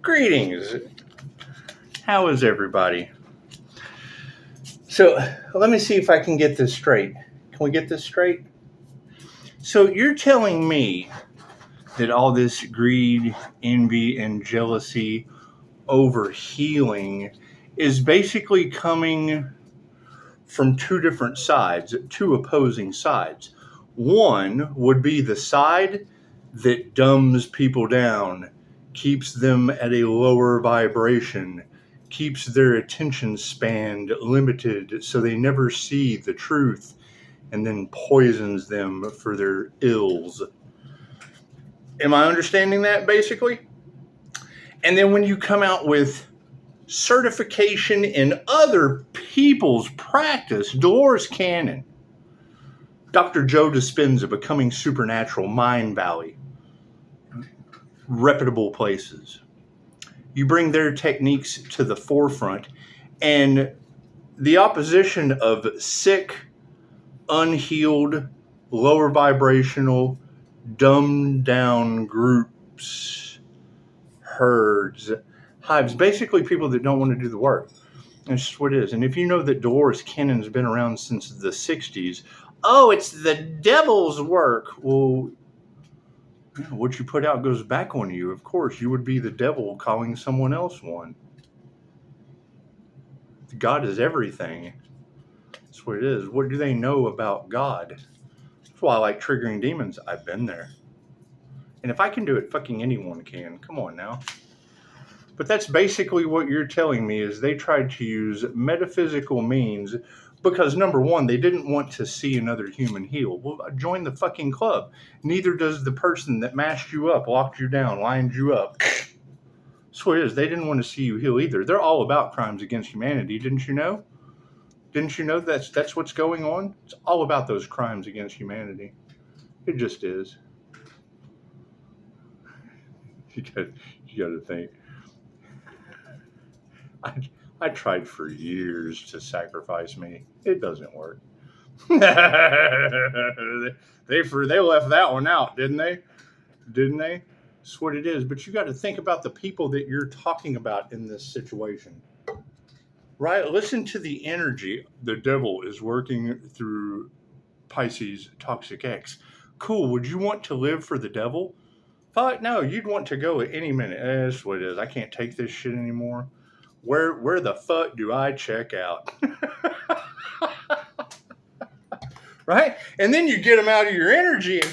Greetings. How is everybody? So let me see if I can get this straight. Can we get this straight? So you're telling me that all this greed, envy, and jealousy over healing is basically coming from two different sides, two opposing sides. One would be the side that dumbs people down, keeps them at a lower vibration, keeps their attention span limited so they never see the truth, and then poisons them for their ills. Am I understanding that basically? And then when you come out with certification in other people's practice, Dolores Cannon, Dr. Joe Dispenza, Becoming Supernatural, Mind Valley, reputable places. You bring their techniques to the forefront, and the opposition of sick, unhealed, lower vibrational, dumbed down groups, herds, hives, basically people that don't want to do the work. That's just what it is. And if you know that Dolores Cannon's been around since the 60s, oh, it's the devil's work. Well, what you put out goes back on you. Of course, you would be the devil calling someone else one. God is everything. That's what it is. What do they know about God? That's why I like triggering demons. I've been there. And if I can do it, fucking anyone can. Come on now. But that's basically what you're telling me, is they tried to use metaphysical means because, number one, they didn't want to see another human heal. Well, join the fucking club. Neither does the person that mashed you up, locked you down, lined you up. That's what it is. They didn't want to see you heal either. They're all about crimes against humanity. Didn't you know? Didn't you know that's what's going on? It's all about those crimes against humanity. It just is. You got to think. I tried for years to sacrifice me. It doesn't work. They left that one out, didn't they? Didn't they? That's what it is. But you got to think about the people that you're talking about in this situation. Right? Listen to the energy. The devil is working through Pisces Toxic X. Cool. Would you want to live for the devil? Fuck no. You'd want to go at any minute. That's what it is. I can't take this shit anymore. Where the fuck do I check out? Right? And then you get them out of your energy and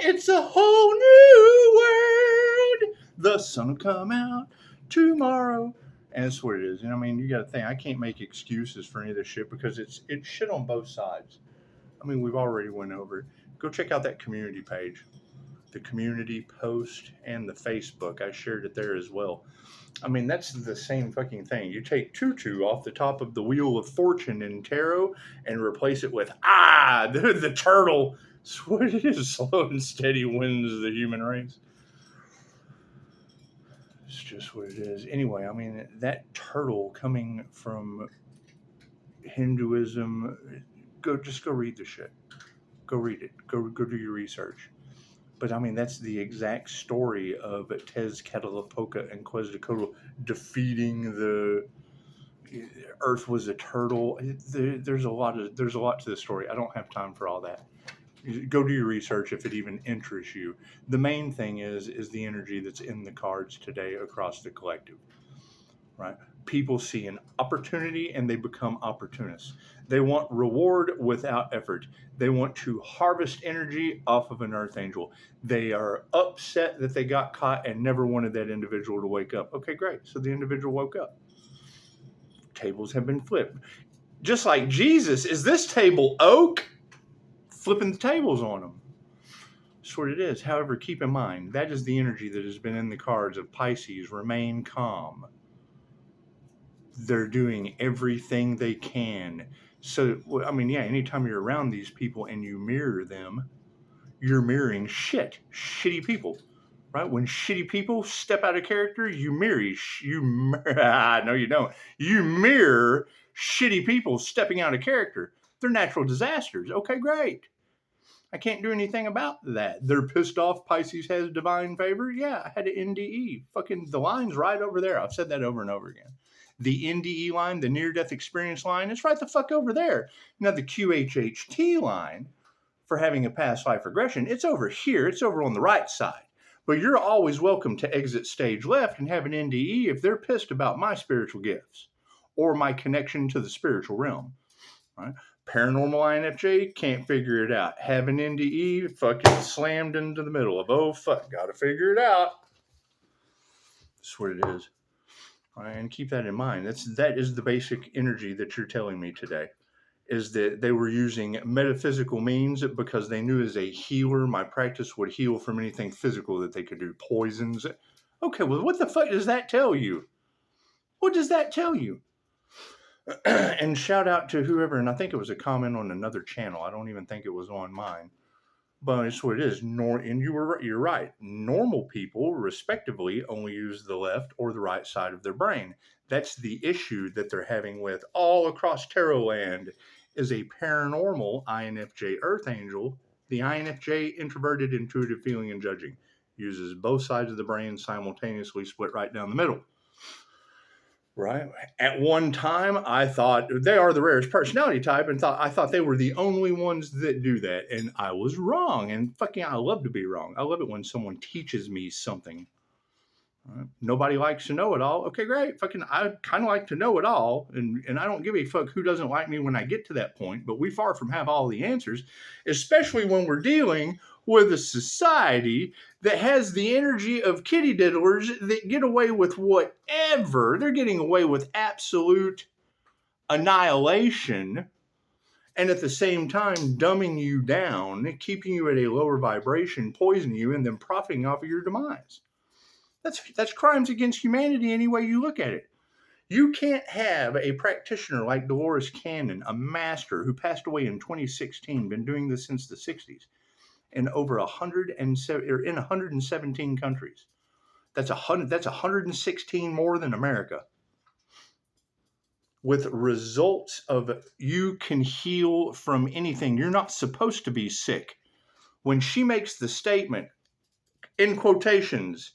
it's a whole new world. The sun will come out tomorrow. And that's what it is. And I mean, you got to think, I can't make excuses for any of this shit because it's shit on both sides. I mean, we've already went over it. Go check out that community page, the community post, and the Facebook. I shared it there as well. I mean, that's the same fucking thing. You take Tutu off the top of the Wheel of Fortune in tarot and replace it with, the turtle. That's what it is. Slow and steady wins the human race. It's just what it is. Anyway, I mean, that turtle coming from Hinduism, go read the shit. Go read it. Go do your research. But I mean, that's the exact story of Tezcatlipoca and Quetzalcoatl defeating the Earth was a turtle. There's a lot to the story. I don't have time for all that. Go do your research if it even interests you. The main thing is the energy that's in the cards today across the collective, right? People see an opportunity and they become opportunists. They want reward without effort. They want to harvest energy off of an archangel. They are upset that they got caught and never wanted that individual to wake up. Okay, great. So the individual woke up. Tables have been flipped. Just like Jesus, is this table oak? Flipping the tables on them. That's what it is. However, keep in mind, that is the energy that has been in the cards of Pisces. Remain calm. They're doing everything they can. So, I mean, yeah, anytime you're around these people and you mirror them, you're mirroring shitty people, right? When shitty people step out of character, you mirror, no, you don't. You mirror shitty people stepping out of character. They're natural disasters. Okay, great. I can't do anything about that. They're pissed off Pisces has divine favor. Yeah, I had an NDE. Fucking the line's right over there. I've said that over and over again. The NDE line, the near-death experience line, is right the fuck over there. Now the QHHT line for having a past life regression, it's over here. It's over on the right side. But you're always welcome to exit stage left and have an NDE if they're pissed about my spiritual gifts or my connection to the spiritual realm. Right? Paranormal INFJ can't figure it out. Have an NDE, fucking slammed into the middle of, oh fuck, gotta figure it out. That's what it is. Right? And keep that in mind. That is the basic energy that you're telling me today. Is that they were using metaphysical means because they knew as a healer, my practice would heal from anything physical that they could do. Poisons. Okay, well, what the fuck does that tell you? What does that tell you? And shout out to whoever, and I think it was a comment on another channel. I don't even think it was on mine. But it's what it is. And you're right. Normal people, respectively, only use the left or the right side of their brain. That's the issue that they're having with all across Tarot land is a paranormal INFJ Earth Angel. The INFJ, introverted, intuitive, feeling, and judging, uses both sides of the brain simultaneously, split right down the middle. Right. At one time, I thought they are the rarest personality type, and I thought they were the only ones that do that, and I was wrong. And fucking, I love to be wrong. I love it when someone teaches me something. Nobody likes to know it all. Okay, great. Fucking, I kind of like to know it all, and I don't give a fuck who doesn't like me when I get to that point. But we far from have all the answers, especially when we're dealing with a society that has the energy of kitty diddlers that get away with whatever. They're getting away with absolute annihilation, and at the same time dumbing you down, keeping you at a lower vibration, poisoning you, and then profiting off of your demise. That's crimes against humanity any way you look at it. You can't have a practitioner like Dolores Cannon, a master who passed away in 2016, been doing this since the 60s, in over 117 countries. That's 116 more than America. With results of you can heal from anything. You're not supposed to be sick. When she makes the statement, in quotations,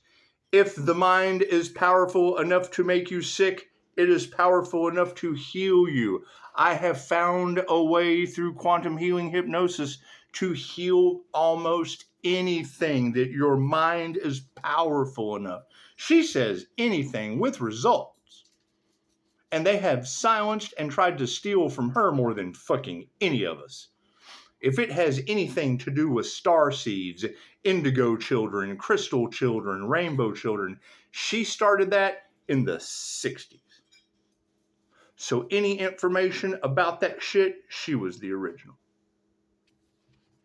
if the mind is powerful enough to make you sick, it is powerful enough to heal you. I have found a way through quantum healing hypnosis to heal almost anything, that your mind is powerful enough. She says anything with results. And they have silenced and tried to steal from her more than fucking any of us. If it has anything to do with star seeds, indigo children, crystal children, rainbow children, she started that in the 60s. So any information about that shit, she was the original.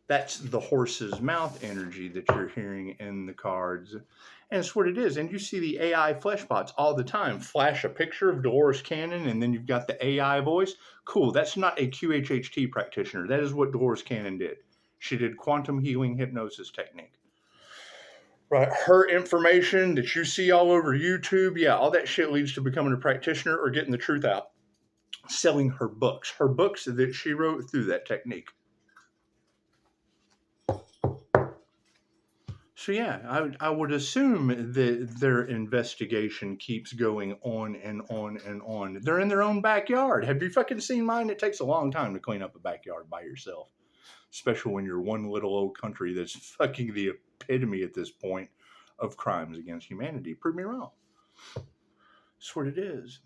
That's the horse's mouth energy that you're hearing in the cards. And it's what it is. And you see the AI fleshbots all the time. Flash a picture of Dolores Cannon, and then you've got the AI voice. Cool. That's not a QHHT practitioner. That is what Dolores Cannon did. She did quantum healing hypnosis technique. Right. Her information that you see all over YouTube, yeah, all that shit leads to becoming a practitioner or getting the truth out. Selling her books that she wrote through that technique. So yeah, I would assume that their investigation keeps going on and on and on. They're in their own backyard. Have you fucking seen mine? It takes a long time to clean up a backyard by yourself. Especially when you're one little old country that's fucking the epitome at this point of crimes against humanity. Prove me wrong. That's what it is.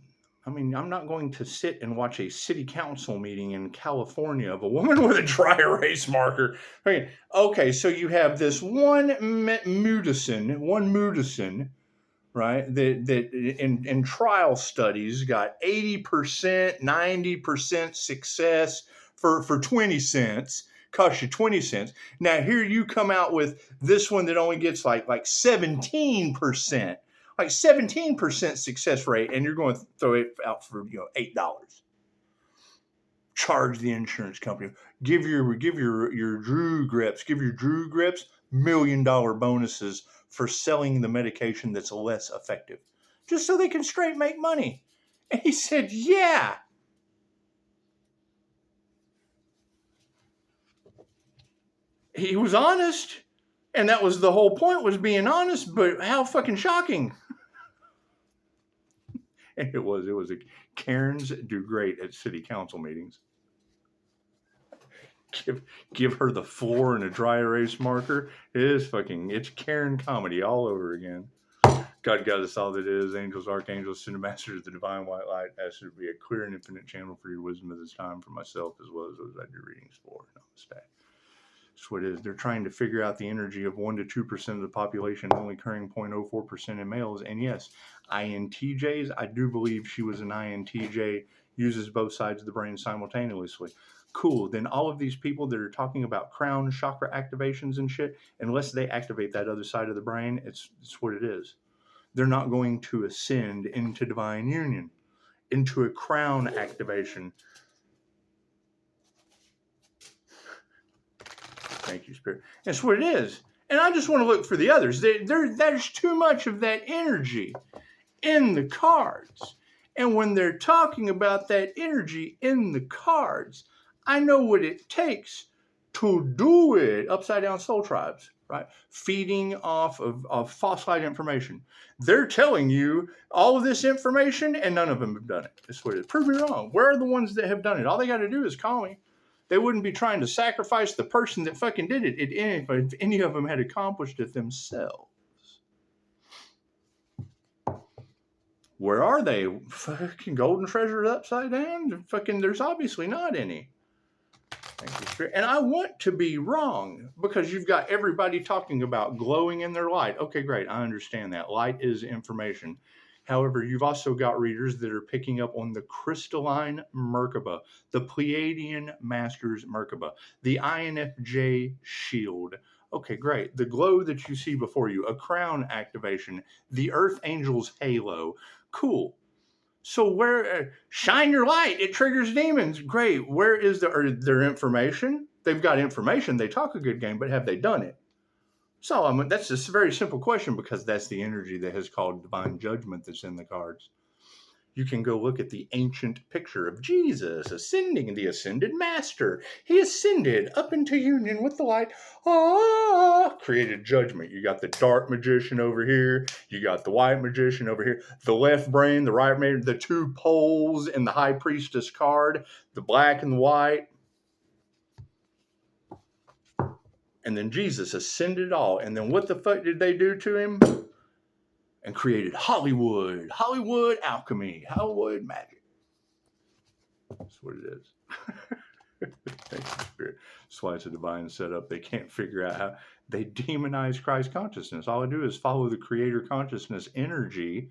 I mean, I'm not going to sit and watch a city council meeting in California of a woman with a dry erase marker. I mean, okay, so you have this one Mudison, right, that in trial studies got 80%, 90% success for 20 cents, cost you 20 cents. Now here you come out with this one that only gets like 17%. Like 17% success rate, and you're going to throw it out for $8. Charge the insurance company. Give your Drew Grips $1 million bonuses for selling the medication that's less effective, just so they can straight make money. And he said, "Yeah." He was honest. And that was the whole point, was being honest, but how fucking shocking. And it was Karens do great at city council meetings. Give her the floor and a dry erase marker. It's Karen comedy all over again. God got us all that is, angels, archangels, send masters of the divine white light, ask you to be a clear and infinite channel for your wisdom of this time for myself as well as those I do readings for. Namaste. That's what it is. They're trying to figure out the energy of 1 to 2% of the population, only occurring 0.04% in males. And yes, INTJs, I do believe she was an INTJ, uses both sides of the brain simultaneously. Cool. Then all of these people that are talking about crown chakra activations and shit, unless they activate that other side of the brain, it's what it is. They're not going to ascend into divine union, into a crown activation. Thank you, Spirit. That's what it is. And I just want to look for the others. There's too much of that energy in the cards. And when they're talking about that energy in the cards, I know what it takes to do it. Upside down soul tribes, right? Feeding off of false light information. They're telling you all of this information and none of them have done it. That's what it is. Prove me wrong. Where are the ones that have done it? All they got to do is call me. They wouldn't be trying to sacrifice the person that fucking did it if any of them had accomplished it themselves. Where are they? Fucking golden treasures upside down? Fucking, there's obviously not any. Thank you, Spirit. And I want to be wrong because you've got everybody talking about glowing in their light. Okay, great. I understand that. Light is information. However, you've also got readers that are picking up on the crystalline Merkaba, the Pleiadian Masters Merkaba, the INFJ shield. Okay, great. The glow that you see before you, a crown activation, the Earth Angel's halo. Cool. So where, shine your light, it triggers demons. Great. Where is their information? They've got information. They talk a good game, but have they done it? So that's just a very simple question because that's the energy that has called divine judgment that's in the cards. You can go look at the ancient picture of Jesus ascending, the ascended master. He ascended up into union with the light. Created judgment. You got the dark magician over here. You got the white magician over here. The left brain, the right brain, the two poles in the high priestess card, the black and the white. And then Jesus ascended all. And then what the fuck did they do to him? And created Hollywood alchemy, Hollywood magic. That's what it is. Thank you, Spirit. That's why it's a divine setup. They can't figure out how they demonize Christ consciousness. All I do is follow the creator consciousness energy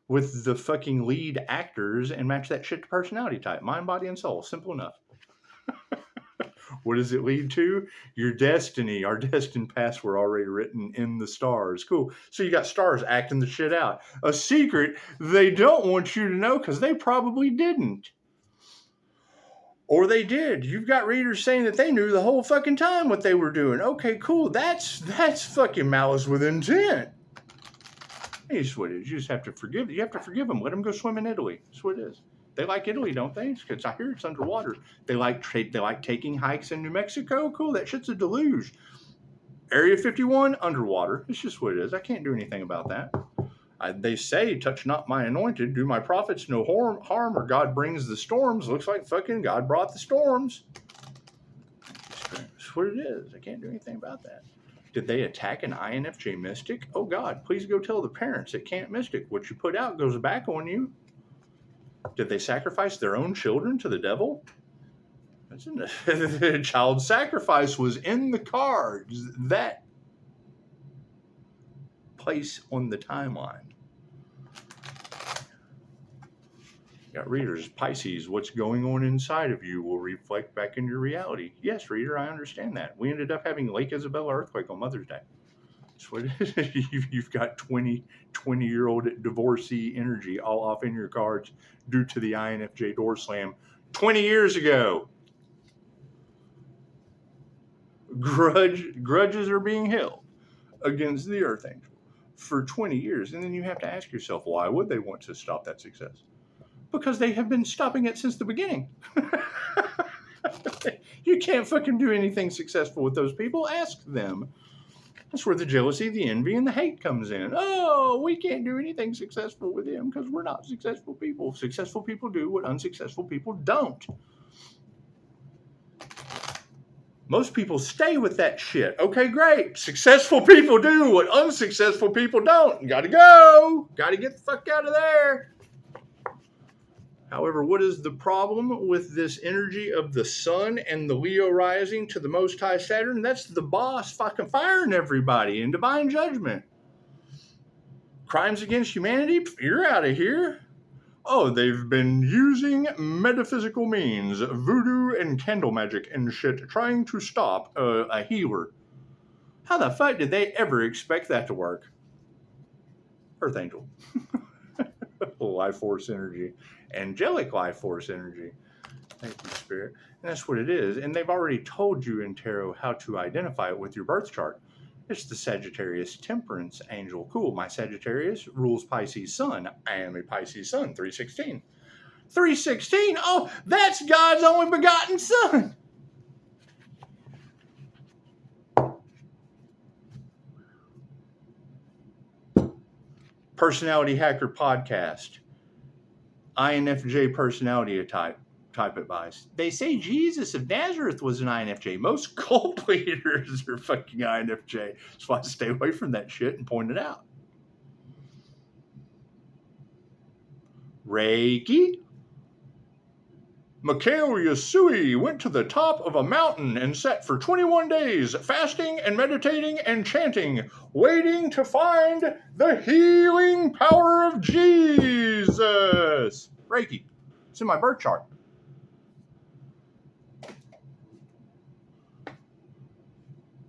with the fucking lead actors and match that shit to personality type. Mind, body, and soul. Simple enough. What does it lead to? Your destiny. Our destined paths were already written in the stars. Cool. So you got stars acting the shit out. A secret they don't want you to know because they probably didn't. Or they did. You've got readers saying that they knew the whole fucking time what they were doing. Okay, cool. That's fucking malice with intent. It's what it is. You just have to forgive. You have to forgive them. Let them go swim in Italy. That's what it is. They like Italy, don't they? Because I hear it's underwater. They like taking hikes in New Mexico. Cool, that shit's a deluge. Area 51, underwater. It's just what it is. I can't do anything about that. They say, touch not my anointed, do my prophets no harm, or God brings the storms. Looks like fucking God brought the storms. That's what it is. I can't do anything about that. Did they attack an INFJ mystic? Oh God, please go tell the parents it can't mystic. What you put out goes back on you. Did they sacrifice their own children to the devil? Child sacrifice was in the cards. That place on the timeline. You got readers, Pisces, what's going on inside of you will reflect back in your reality. Yes, reader, I understand that. We ended up having Lake Isabella earthquake on Mother's Day. That's what it is. You've got 20-year-old divorcee energy all off in your cards due to the INFJ door slam 20 years ago. Grudges are being held against the Earth Angel for 20 years. And then you have to ask yourself, why would they want to stop that success? Because they have been stopping it since the beginning. You can't fucking do anything successful with those people. Ask them. That's where the jealousy, the envy, and the hate comes in. Oh, we can't do anything successful with them because we're not successful people. Successful people do what unsuccessful people don't. Most people stay with that shit. Okay, great. Successful people do what unsuccessful people don't. Gotta go. Gotta get the fuck out of there. However, what is the problem with this energy of the sun and the Leo rising to the Most High Saturn? That's the boss fucking firing everybody in divine judgment. Crimes against humanity? You're out of here. Oh, they've been using metaphysical means, voodoo and candle magic and shit, trying to stop a healer. How the fuck did they ever expect that to work? Earth Angel. Life force energy. Angelic life force energy. Thank you, Spirit. And that's what it is. And they've already told you in tarot how to identify it with your birth chart. It's the Sagittarius Temperance Angel. Cool. My Sagittarius rules Pisces Sun. I am a Pisces Sun, 316. 316? Oh, that's God's only begotten Son. Personality Hacker Podcast. INFJ personality type advice. They say Jesus of Nazareth was an INFJ. Most cult leaders are fucking INFJ. That's why I stay away from that shit and point it out. Reiki. Mikhail Yasui went to the top of a mountain and sat for 21 days, fasting and meditating and chanting, waiting to find the healing power of Jesus. Reiki. It's in my birth chart.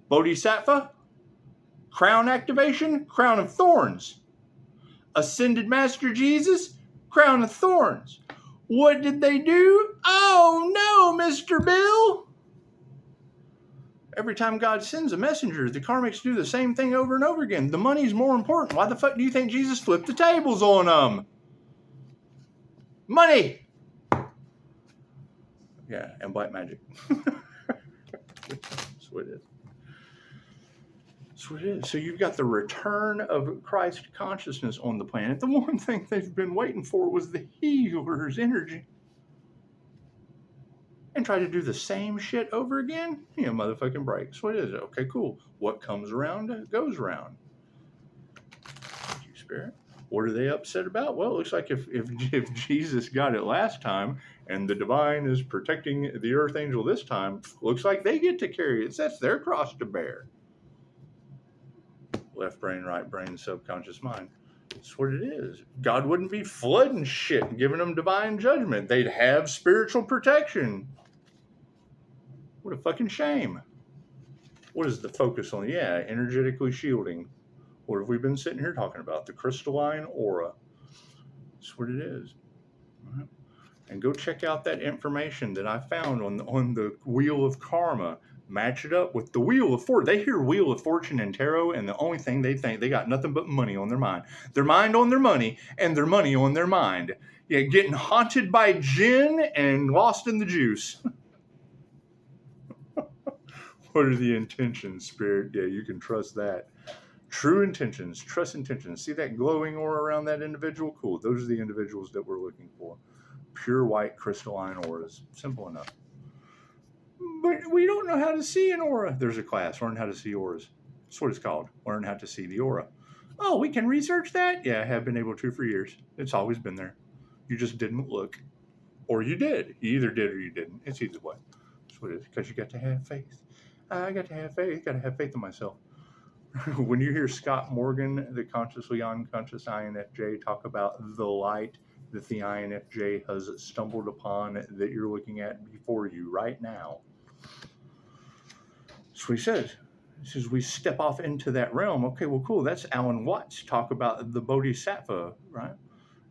Bodhisattva. Crown activation. Crown of Thorns. Ascended Master Jesus. Crown of Thorns. What did they do? Oh no, Mr. Bill. Every time God sends a messenger, the karmics do the same thing over and over again. The money's more important. Why the fuck do you think Jesus flipped the tables on them? Money. Yeah, and black magic. That's what it is. That's what it is. So you've got the return of Christ consciousness on the planet. The one thing they've been waiting for was the healer's energy. And try to do the same shit over again? Yeah, motherfucking break. That's what it is. Okay, cool. What comes around goes around. Thank you, Spirit. What are they upset about? Well, it looks like if Jesus got it last time and the divine is protecting the Earth Angel this time, looks like they get to carry it. That's their cross to bear. Left brain, right brain, subconscious mind. That's what it is. God wouldn't be flooding shit and giving them divine judgment. They'd have spiritual protection. What a fucking shame. What is the focus on? Yeah, energetically shielding. What have we been sitting here talking about? The crystalline aura. That's what it is. All right. And go check out that information that I found on the Wheel of Karma. Match it up with the Wheel of Fortune. They hear Wheel of Fortune and tarot, and the only thing they think, they got nothing but money on their mind. Their mind on their money, and their money on their mind. Yeah, getting haunted by jinn and lost in the juice. What are the intentions, Spirit? Yeah, you can trust that. True intentions, trust intentions. See that glowing aura around that individual? Cool. Those are the individuals that we're looking for. Pure white crystalline auras. Simple enough. But we don't know how to see an aura. There's a class, Learn How to See Auras. That's what it's called. Learn How to See the Aura. Oh, we can research that? Yeah, I have been able to for years. It's always been there. You just didn't look. Or you did. You either did or you didn't. It's either way. That's what it is. Because you got to have faith. I got to have faith. Got to have faith in myself. When you hear Scott Morgan, the consciously unconscious INFJ, talk about the light that the INFJ has stumbled upon that you're looking at before you right now. That's what he says. He says, we step off into that realm. Okay, well, cool. That's Alan Watts talk about the Bodhisattva, right?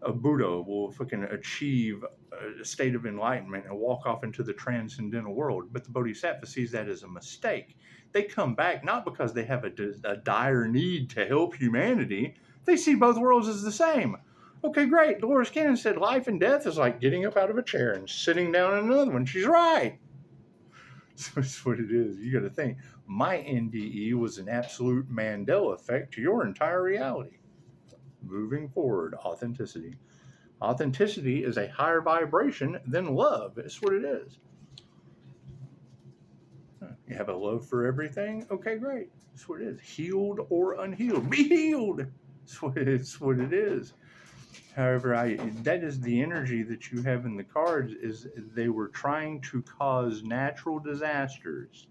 A Buddha will fucking achieve a state of enlightenment and walk off into the transcendental world. But the Bodhisattva sees that as a mistake. They come back not because they have a dire need to help humanity. They see both worlds as the same. Okay, great. Dolores Cannon said life and death is like getting up out of a chair and sitting down in another one. She's right. That's what it is. You got to think. My NDE was an absolute Mandela effect to your entire reality. Moving forward, authenticity. Authenticity is a higher vibration than love. That's what it is. You have a love for everything? Okay, great. That's what it is. Healed or unhealed. Be healed. That's what it is. However, that is the energy that you have in the cards, is they were trying to cause natural disasters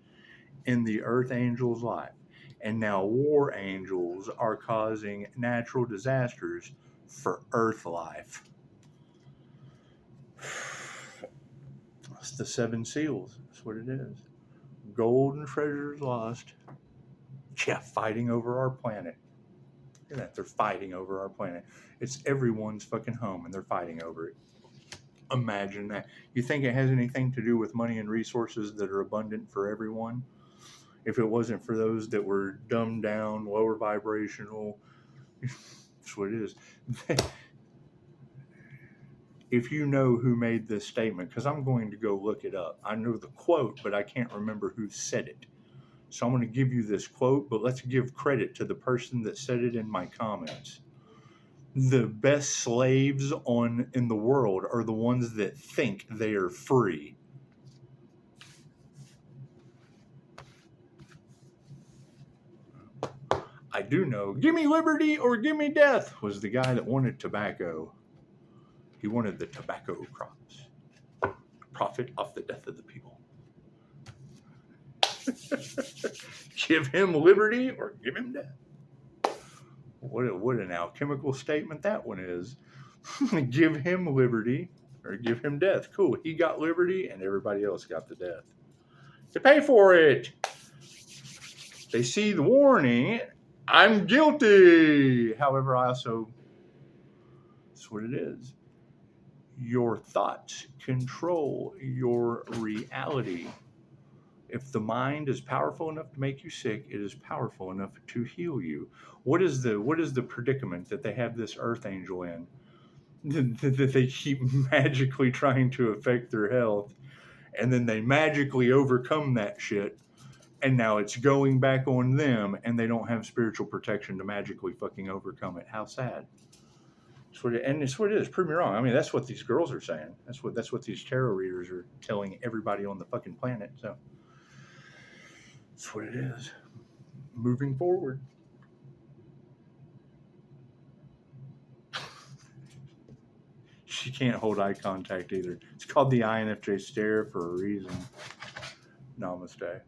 in the Earth Angel's life. And now war angels are causing natural disasters for Earth life. It's the 7 seals. That's what it is. Gold and treasures lost. Yeah, fighting over our planet. Look at that. They're fighting over our planet. It's everyone's fucking home and they're fighting over it. Imagine that. You think it has anything to do with money and resources that are abundant for everyone? If it wasn't for those that were dumbed down, lower vibrational, that's what it is. If you know who made this statement, because I'm going to go look it up. I know the quote, but I can't remember who said it. So I'm going to give you this quote, but let's give credit to the person that said it in my comments. The best slaves in the world are the ones that think they are free. I do know, give me liberty or give me death, was the guy that wanted tobacco. He wanted the tobacco crops. Profit off the death of the people. Give him liberty or give him death. What an alchemical statement that one is. Give him liberty or give him death. Cool. He got liberty and everybody else got the death. To pay for it. They see the warning. I'm guilty. However, that's what it is. Your thoughts control your reality. If the mind is powerful enough to make you sick, it is powerful enough to heal you. What is the predicament that they have this earth angel in? That they keep magically trying to affect their health, and then they magically overcome that shit, and now it's going back on them, and they don't have spiritual protection to magically fucking overcome it. How sad. It's what it is. Prove me wrong. I mean, that's what these girls are saying. That's what these tarot readers are telling everybody on the fucking planet. So that's what it is. Moving forward. She can't hold eye contact either. It's called the INFJ stare for a reason. Namaste.